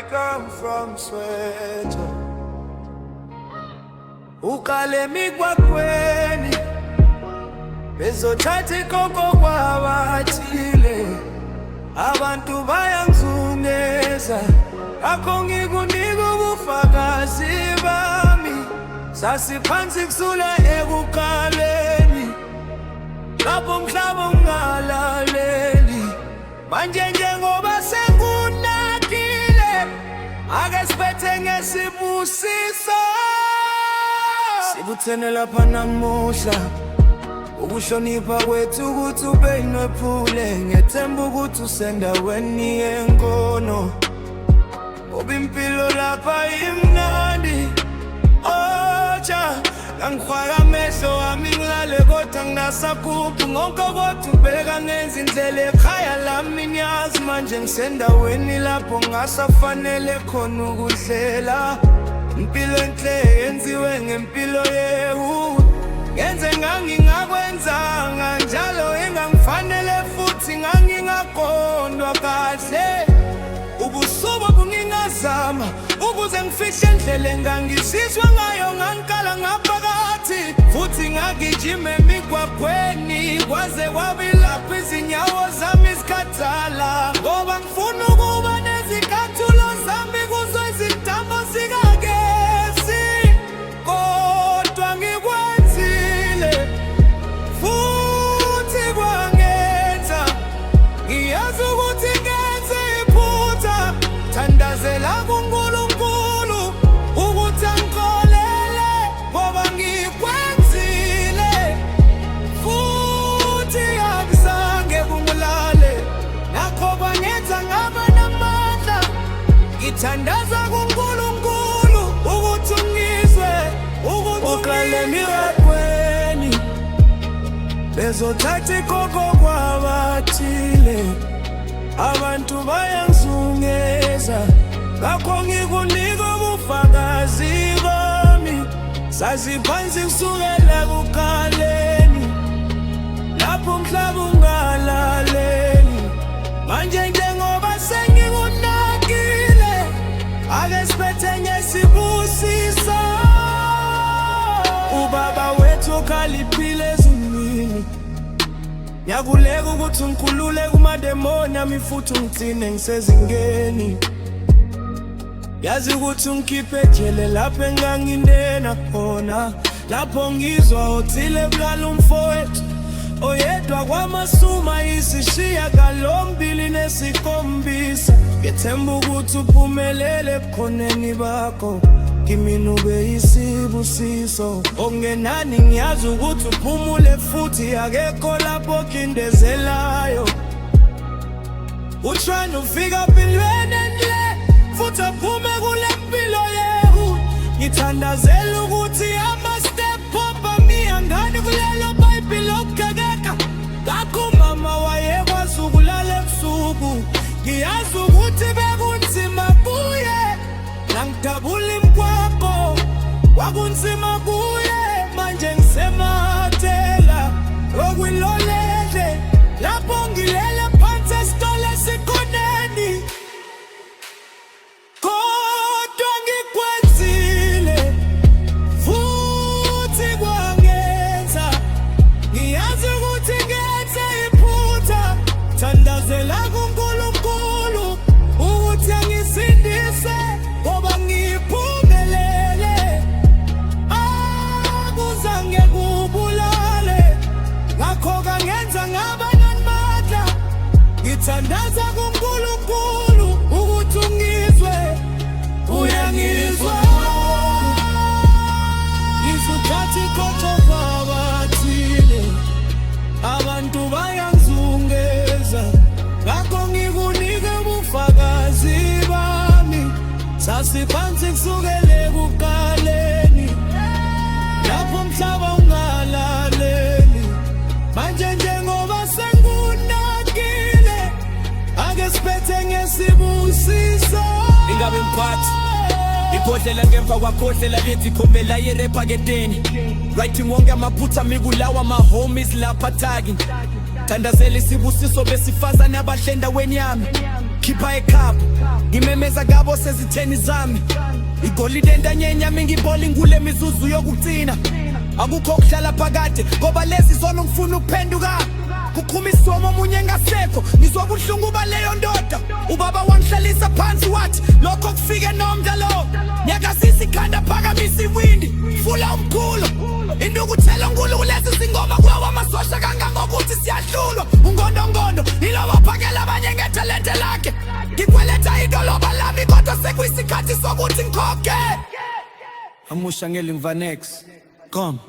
come from Soweto. Uqale mikwakweni bezothatha ikoko kwabathile, abantu bayangizungeza, akho ngikunika ubufakazi bami. Sasiphansi kusula ekuqaleni, lapho umhlaba ungalaleli. Manje njengoba sekunakile, ake siphethe ngesibusiso. Sibuthene lapha namuhla, ukuhlonipha kwethu ukuthi ube nophule. Ngethemba ukuthi usendaweni yenkono, ngoba impilo lapha imnandi. Ocha, ngangifaka amehlo ami ngilale kodwa nginasakuphi. Ngonke kodwa ubheka ngenza indlela ekhaya lami ngiyazi. Manje ngisendaweni lapho ngasafanele khona ukudlela. Impilo enhle yenziwe ngempilo yehu, ngenze ngangingakwenzanga njalo engangifanele futhi ngangingaqondwa kahle. Ubusuku bungingazama ukuze ngifihle indlela engangisizwa ngayo, ngangikala ngaphakathi futhi ngagijima emigwaqweni kwaze kwabilapha izinyawo zami zikhathala. Ngoba ngifuna ukuba nezikhathulo zami kuzo izintambo zikagesi, kodwa ngikwenzile futhi kwangenza ngiyazi ukuthi ngenze iphutha. Thandazela kuNkulunkulu ukuthi angikholele, ngoba ngikwenzile futhi akuzange kungilale. Nakho kwangenza ngaba namandla, ngithandaza kuNkulunkulu ukuthi ungizwe, ukuthi uqale mirakweni bezothatha ikoko kwabathile, abantu bayangizungeza, ngakho ngikunika ubufakazi bami. Sasiphansi kusukela ekuqaleni, lapho umhlaba ungalaleli. Manje njengoba sengikunakile, ake siphethe ngesibusiso. Ubaba wethu okhaliphile ezulwini, ngiyakuleka ukuthi ngikhulule kumademoni ami futhi ungigcine ngisezingeni. Yazi ukuthi ungikhiphe ejele lapho engangindena khona, lapho ngizwa othile bulala umfowethu oyedwa kwamasuma isishiyagalombili nesikhombisa. Ngethemba ukuthi uphumelele ebukhoneni bakho, kimina ube yisibusiso. Okungenani ngiyazi ukuthi uphumule futhi akekho lapho kindezelayo. Utrana ufika empilweni enhle futhi aphume kule mpilo yehu. Ngithandazela ukuthi ama-step up ami angani kulelo bhayibheli okugekeka. Ngakho umama wayekwazi ukulala ebusuku, ngiyazi ukuthi bekunzima kuye. Nangidabula imkwakho kwakunzima kuye. Manje ngisemathela okwilolele, lapho ngilele phansi esitolo esikhoneni, kodwa ngikwenzile futhi kwangenza ngiyazi ukuthi ngenze iphutha. Thandazela kuNkulunkulu ukuthi angisindise, ngoba ngiphumelele, akuzange kubulale. Ngakho kangenza ngaba namandla, ngithandaza kuNkulunkulu ukuthi ungizwe, uyangizwa. Ngizothatha ikoko kwabathile, abantu bayangizungeza, ngakho ngikunika ubufakazi bami. Sasiphansi kusukela ekuqaleni, lapho umhlaba ungalaleli. Manje njengoba sengunakile, ake siphethe ngesibusiso. Ingabe mphathi ikhohlela ngemva kwakhohlela lethi khomela yerephaketeni. Writing wonke amaphutha mikulawa ma-homies lapha tagi. Thandazela isibusiso besifazane abahle endaweni yami. khipha ekhapha ngimemeza kabo sezitheni zami igolide entanyeni ngiboli ngule mizuzu yokucina akukho okuhlala phakade ngoba lezi zona ngifuna ukuphenduka kuqhuma isomo omunye ngasekho ngizwa ubuhlungu baleyo ndoda ubaba wangihlalisa phansi wathi lokho kufike nomdalo nyakazisa ikhanda phakamisa iwindi fula umkhulo indukuthela nkulu kulezi zingoma kwawa amasosha kangangokuthi siyahlulwa ungondongondo ilobo phakela abanye ngethalente lakhe ngikweletha idoloba lami kodwa sekuyisikhathi sokuthi ngikhokhe amusha ngelimvanex come